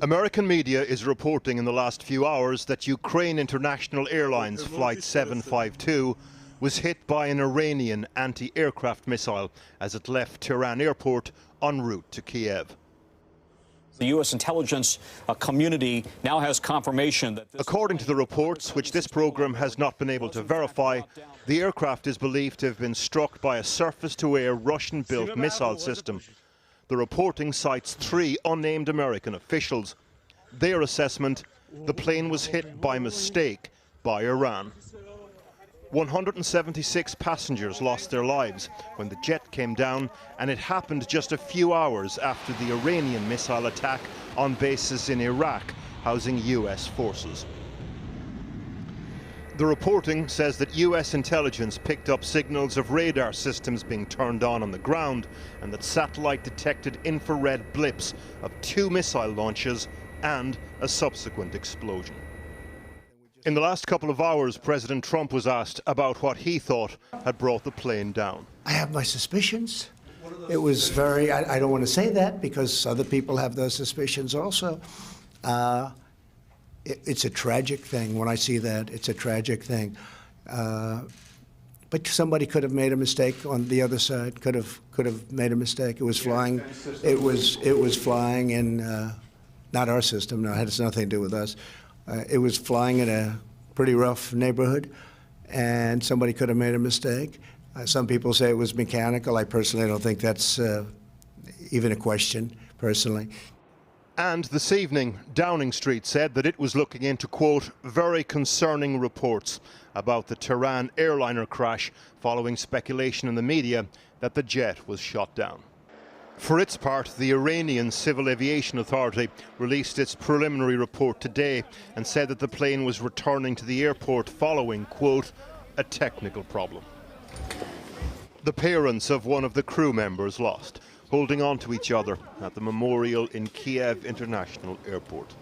American media is reporting in the last few hours that Ukraine International Airlines Flight 752 was hit by an Iranian anti-aircraft missile as it left Tehran airport en route to Kiev. The U.S. intelligence community now has confirmation that... According to the reports, which this program has not been able to verify, the aircraft is believed to have been struck by a surface-to-air Russian-built missile system. The reporting cites 3 unnamed American officials. Their assessment, the plane was hit by mistake by Iran. 176 passengers lost their lives when the jet came down, and it happened just a few hours after the Iranian missile attack on bases in Iraq housing US forces. The reporting says that US intelligence picked up signals of radar systems being turned on the ground, and that satellite detected infrared blips of 2 missile launches and a subsequent explosion. In the last couple of hours, President Trump was asked about what he thought had brought the plane down. I have my suspicions. It was very, I don't want to say that because other people have those suspicions also. It's a tragic thing. When I see that, it's a tragic thing. But somebody could have made a mistake on the other side. Could have made a mistake. It was flying. It was flying in not our system. No, it has nothing to do with us. It was flying in a pretty rough neighborhood, and somebody could have made a mistake. Some people say it was mechanical. I personally don't think that's even a question, personally. And this evening, Downing Street said that it was looking into, quote, very concerning reports about the Tehran airliner crash following speculation in the media that the jet was shot down. For its part, the Iranian Civil Aviation Authority released its preliminary report today and said that the plane was returning to the airport following, quote, a technical problem. The parents of one of the crew members lost, holding on to each other at the memorial in Kiev International Airport.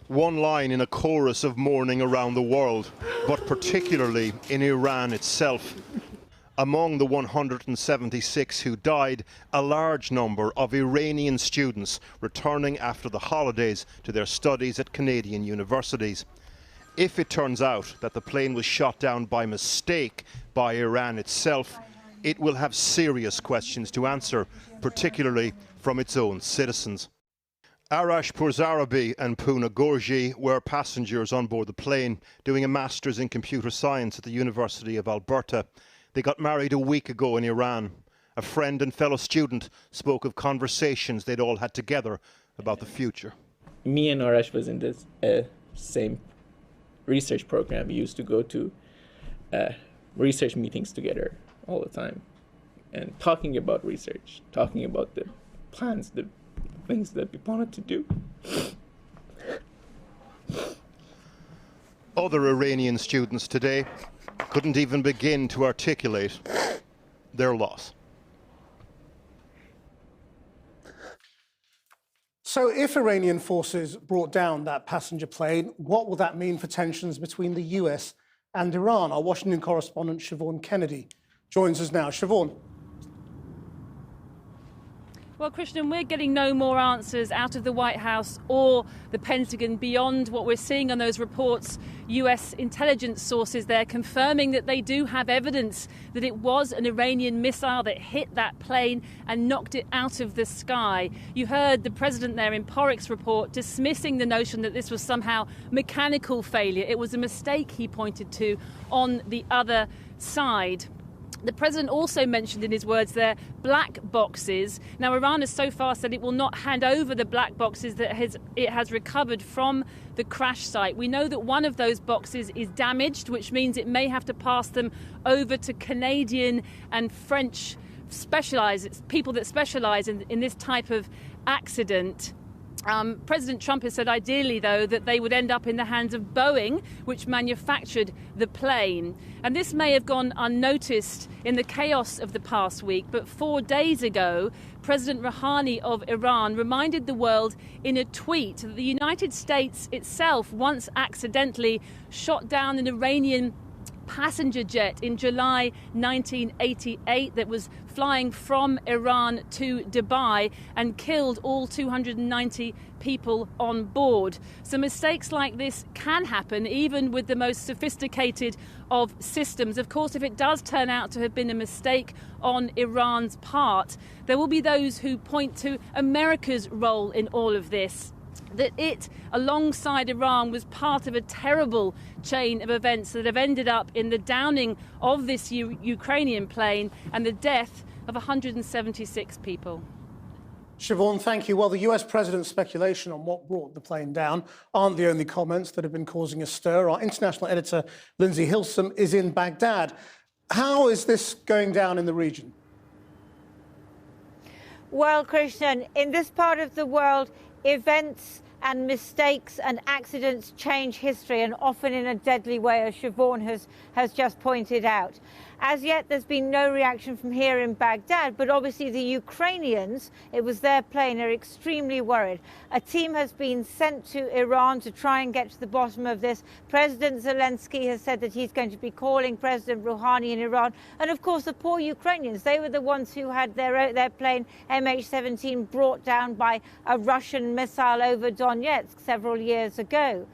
One line in a chorus of mourning around the world, but particularly in Iran itself. Among the 176 who died, a large number of Iranian students returning after the holidays to their studies at Canadian universities. If it turns out that the plane was shot down by mistake by Iran itself, it will have serious questions to answer, particularly from its own citizens. Arash Pourzarabi and Poona Gorji were passengers on board the plane, doing a master's in computer science at the University of Alberta. They got married a week ago in Iran. A friend and fellow student spoke of conversations they'd all had together about the future. Me and Arash was in this same research program. We used to go to research meetings together all the time and talking about research, talking about the plans, the things that we wanted to do. Other Iranian students today couldn't even begin to articulate their loss. So if Iranian forces brought down that passenger plane, what will that mean for tensions between the US and Iran? Our Washington correspondent Siobhan Kennedy joins us now. Siobhan. Well, Christian, we're getting no more answers out of the White House or the Pentagon beyond what we're seeing on those reports. US intelligence sources there confirming that they do have evidence that it was an Iranian missile that hit that plane and knocked it out of the sky. You heard the president there in Porrick's report dismissing the notion that this was somehow mechanical failure. It was a mistake, he pointed to, on the other side. The president also mentioned in his words there black boxes. Now, Iran has so far said it will not hand over the black boxes that it has recovered from the crash site. We know that one of those boxes is damaged, which means it may have to pass them over to Canadian and French people that specialise in this type of accident. President Trump has said ideally, though, that they would end up in the hands of Boeing, which manufactured the plane. And this may have gone unnoticed in the chaos of the past week, but 4 days ago, President Rouhani of Iran reminded the world in a tweet that the United States itself once accidentally shot down an Iranian passenger jet in July 1988 that was flying from Iran to Dubai and killed all 290 people on board. So mistakes like this can happen even with the most sophisticated of systems. Of course, if it does turn out to have been a mistake on Iran's part, there will be those who point to America's role in all of this, that it, alongside Iran, was part of a terrible chain of events that have ended up in the downing of this Ukrainian plane and the death of 176 people. Siobhan, thank you. Well, the US president's speculation on what brought the plane down aren't the only comments that have been causing a stir. Our international editor, Lindsay Hilsum, is in Baghdad. How is this going down in the region? Well, Christian, in this part of the world, events and mistakes and accidents change history, and often in a deadly way, as Siobhan has just pointed out. As yet, there's been no reaction from here in Baghdad, but obviously the Ukrainians, it was their plane, are extremely worried. A team has been sent to Iran to try and get to the bottom of this. President Zelensky has said that he's going to be calling President Rouhani in Iran. And of course, the poor Ukrainians, they were the ones who had their plane MH17 brought down by a Russian missile over Donetsk several years ago.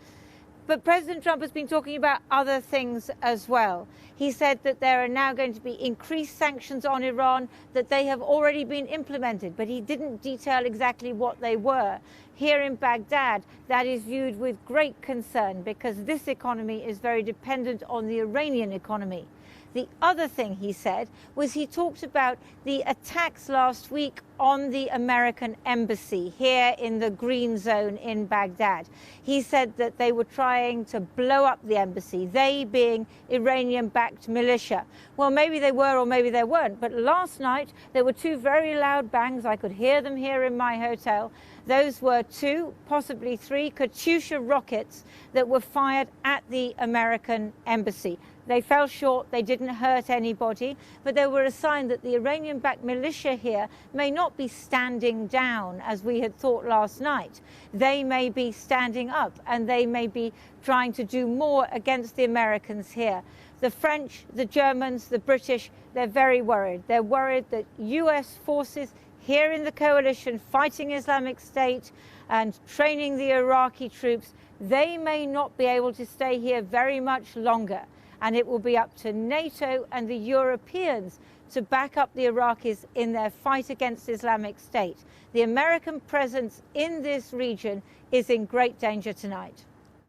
But President Trump has been talking about other things as well. He said that there are now going to be increased sanctions on Iran, that they have already been implemented, but he didn't detail exactly what they were. Here in Baghdad, that is viewed with great concern because this economy is very dependent on the Iranian economy. The other thing he said was he talked about the attacks last week on the American embassy here in the green zone in Baghdad. He said that they were trying to blow up the embassy, they being Iranian-backed militia. Well, maybe they were or maybe they weren't, but last night there were two very loud bangs. I could hear them here in my hotel. Those were two, possibly three, Katyusha rockets that were fired at the American embassy. They fell short, they didn't hurt anybody, but they were a sign that the Iranian-backed militia here may not be standing down as we had thought last night. They may be standing up and they may be trying to do more against the Americans here. The French, the Germans, the British, they're very worried. They're worried that US forces here in the coalition fighting Islamic State and training the Iraqi troops, they may not be able to stay here very much longer. And it will be up to NATO and the Europeans to back up the Iraqis in their fight against Islamic State. The American presence in this region is in great danger tonight.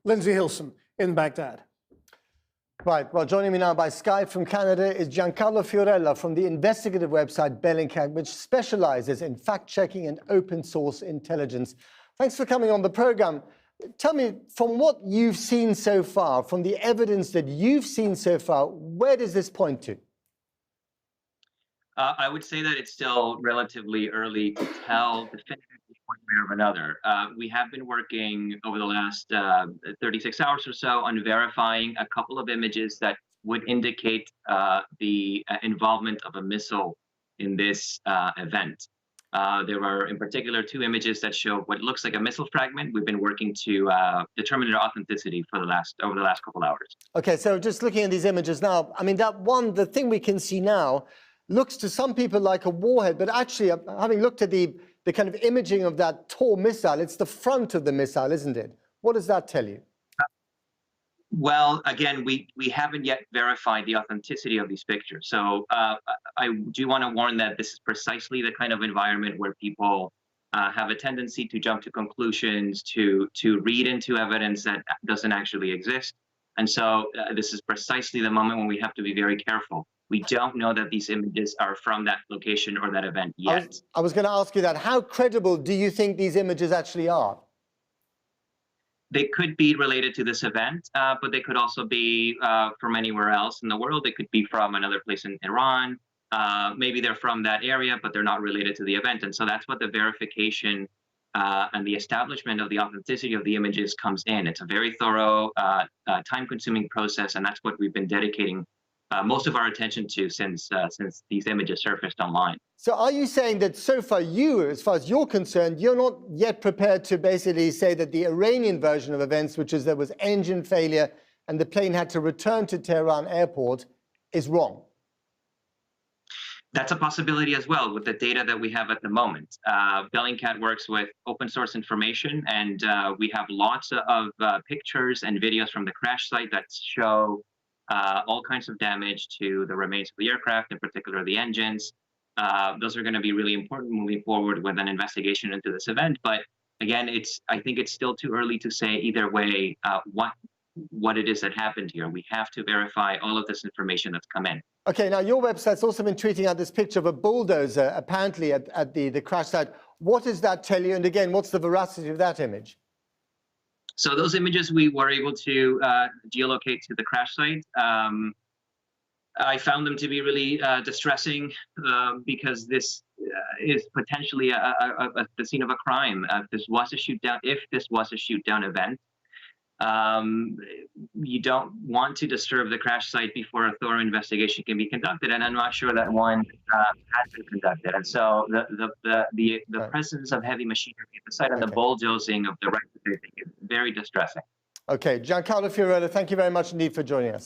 Lindsay Hilsum in Baghdad. Right, well, joining me now by Skype from Canada is Giancarlo Fiorella from the investigative website Bellingcat, which specializes in fact-checking and open source intelligence. Thanks for coming on the program. Tell me, from what you've seen so far, from the evidence that you've seen so far, where does this point to? I would say that it's still relatively early to tell definitively one way or another. We have been working over the last 36 hours or so on verifying a couple of images that would indicate the involvement of a missile in this event. There are, in particular, two images that show what looks like a missile fragment. We've been working to determine their authenticity for over the last couple hours. Okay, so just looking at these images now, I mean, the thing we can see now looks to some people like a warhead, but actually, having looked at the kind of imaging of that tall missile, it's the front of the missile, isn't it? What does that tell you? Well, again, we haven't yet verified the authenticity of these pictures. So I do want to warn that this is precisely the kind of environment where people have a tendency to jump to conclusions, to read into evidence that doesn't actually exist. And so this is precisely the moment when we have to be very careful. We don't know that these images are from that location or that event yet. I was going to ask you that. How credible do you think these images actually are? They could be related to this event, but they could also be from anywhere else in the world. They could be from another place in Iran. Maybe they're from that area, but they're not related to the event. And so that's what the verification and the establishment of the authenticity of the images comes in. It's a very thorough, time-consuming process, and that's what we've been dedicating most of our attention to since these images surfaced online. So are you saying that so far as far as you're concerned, you're not yet prepared to basically say that the Iranian version of events, which is there was engine failure and the plane had to return to Tehran airport is wrong? That's a possibility as well with the data that we have at the moment. Bellingcat works with open source information, and we have lots of pictures and videos from the crash site that show all kinds of damage to the remains of the aircraft, in particular the engines. Those are going to be really important moving forward with an investigation into this event. But again, I think it's still too early to say either way what it is that happened here. We have to verify all of this information that's come in. Okay, now your website's also been tweeting out this picture of a bulldozer, apparently at the crash site. What does that tell you? And again, what's the veracity of that image? So those images we were able to geolocate to the crash site. I found them to be really distressing because this is potentially the scene of a crime. If this was a shoot down event, you don't want to disturb the crash site before a thorough investigation can be conducted, and I'm not sure that one has been conducted. And so the presence of heavy machinery at the site and the bulldozing of the wreck, I think, is very distressing. Okay, Giancarlo Fiorello, thank you very much indeed for joining us.